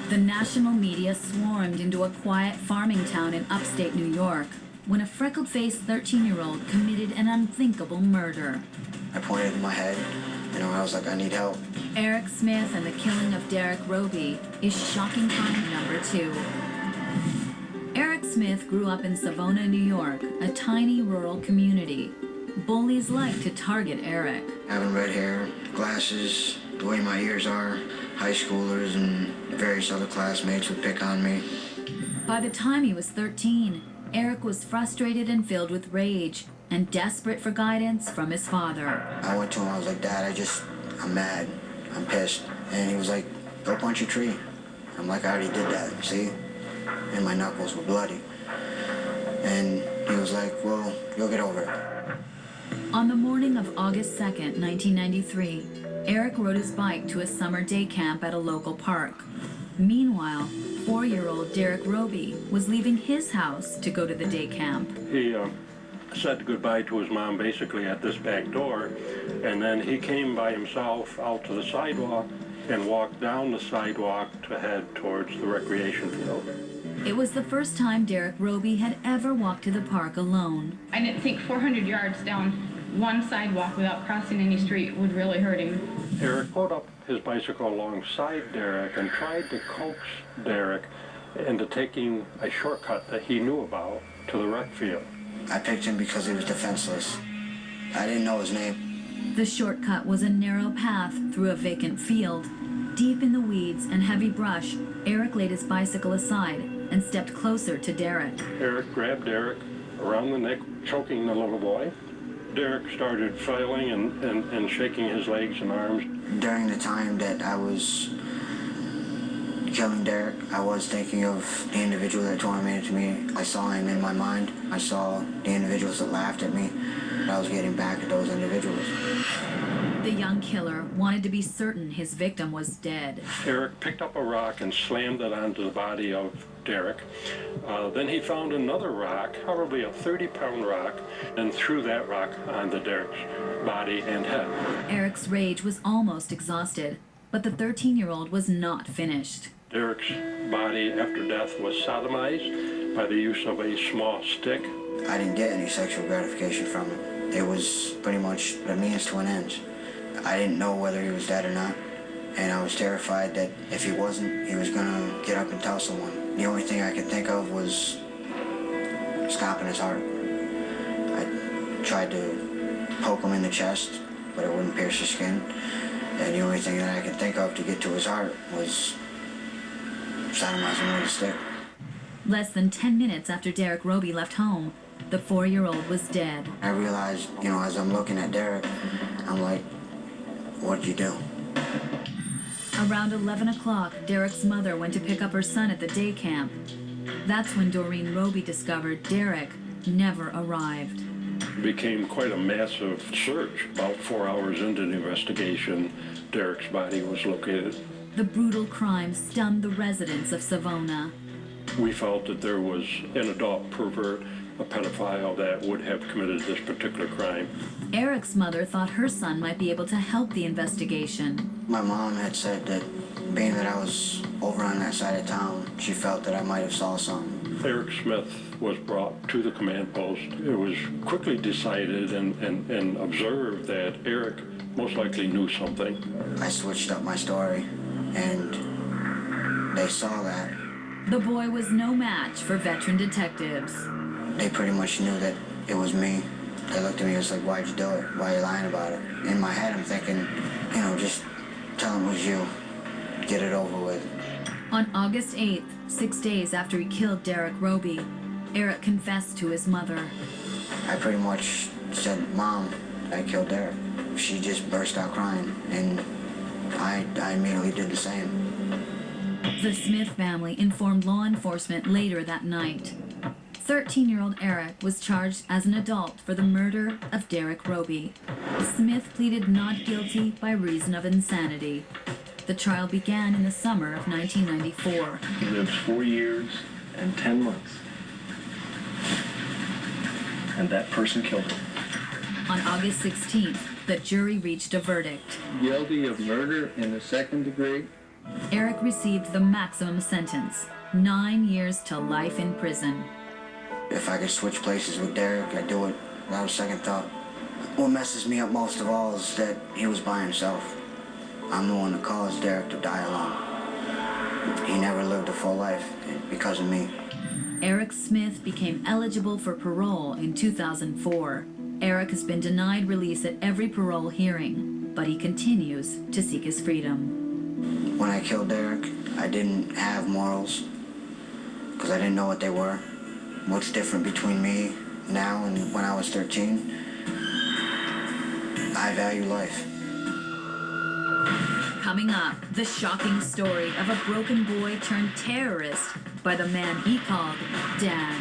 The national media swarmed into a quiet farming town in upstate New York when a freckled-faced 13-year-old committed an unthinkable murder. I pointed in my head, I was like, I need help. Eric Smith and the killing of Derek Roby is shocking crime number 2. Eric Smith grew up in Savona, New York, a tiny rural community. Bullies like to target Eric. Having red hair, glasses, the way my ears are, high schoolers and various other classmates would pick on me. By the time he was 13, Eric was frustrated and filled with rage and desperate for guidance from his father. I went to him, I was like, Dad, I'm mad, I'm pissed. And he was like, go punch a tree. I'm like, I already did that, see? And my knuckles were bloody. And he was like, well, you'll get over it. On the morning of August 2nd, 1993, Eric rode his bike to a summer day camp at a local park. Meanwhile, 4-year-old Derek Roby was leaving his house to go to the day camp. He said goodbye to his mom basically at this back door, and then he came by himself out to the sidewalk and walked down the sidewalk to head towards the recreation field. It was the first time Derek Roby had ever walked to the park alone. I didn't think 400 yards down one sidewalk without crossing any street would really hurt him. Eric pulled up his bicycle alongside Derek and tried to coax Derek into taking a shortcut that he knew about to the rec field. I picked him because he was defenseless. I didn't know his name. The shortcut was a narrow path through a vacant field. Deep in the weeds and heavy brush, Eric laid his bicycle aside and stepped closer to Derek. Eric grabbed Derek around the neck, choking the little boy. Derek started flailing and shaking his legs and arms. During the time that I was killing Derek, I was thinking of the individual that tormented me. I saw him in my mind. I saw the individuals that laughed at me. I was getting back at those individuals. The young killer wanted to be certain his victim was dead. Eric picked up a rock and slammed it onto the body of Derek. Then he found another rock, probably a 30-pound rock, and threw that rock onto Derek's body and head. Eric's rage was almost exhausted, but the 13-year-old was not finished. Derek's body after death was sodomized by the use of a small stick. I didn't get any sexual gratification from it. It was pretty much a means to an end. I didn't know whether he was dead or not, and I was terrified that if he wasn't, he was gonna get up and tell someone. The only thing I could think of was stopping his heart. I tried to poke him in the chest, but it wouldn't pierce his skin. And the only thing that I could think of to get to his heart was sodomizing him with a stick. Less than 10 minutes after Derek Roby left home, the 4-year-old was dead. I realized, as I'm looking at Derek, I'm like, what'd you do? Around 11 o'clock, Derek's mother went to pick up her son at the day camp. That's when Doreen Roby discovered Derek never arrived. It became quite a massive search. About 4 hours into the investigation, Derek's body was located. The brutal crime stunned the residents of Savona. We felt that there was an adult pervert, a pedophile that would have committed this particular crime. Eric's mother thought her son might be able to help the investigation. My mom had said that being that I was over on that side of town, she felt that I might have saw something. Eric Smith was brought to the command post. It was quickly decided and observed that Eric most likely knew something. I switched up my story, and they saw that. The boy was no match for veteran detectives. They pretty much knew that it was me. They looked at me and was like, why'd you do it? Why are you lying about it? In my head, I'm thinking, just tell them it was you. Get it over with. On August 8th, 6 days after he killed Derek Roby, Eric confessed to his mother. I pretty much said, Mom, I killed Derek. She just burst out crying, and I immediately did the same. The Smith family informed law enforcement later that night. 13-year-old Eric was charged as an adult for the murder of Derek Roby. Smith pleaded not guilty by reason of insanity. The trial began in the summer of 1994. He lived 4 years and 10 months. And that person killed him. On August 16th, the jury reached a verdict. Guilty of murder in the second degree Eric received the maximum sentence, 9 years to life in prison. If I could switch places with Derek, I'd do it without a second thought. What messes me up most of all is that he was by himself. I'm the one that caused Derek to die alone. He never lived a full life because of me. Eric Smith became eligible for parole in 2004. Eric has been denied release at every parole hearing, but he continues to seek his freedom. When I killed Derek, I didn't have morals because I didn't know what they were. What's different between me now and when I was 13? I value life. Coming up, the shocking story of a broken boy turned terrorist by the man he called Dad.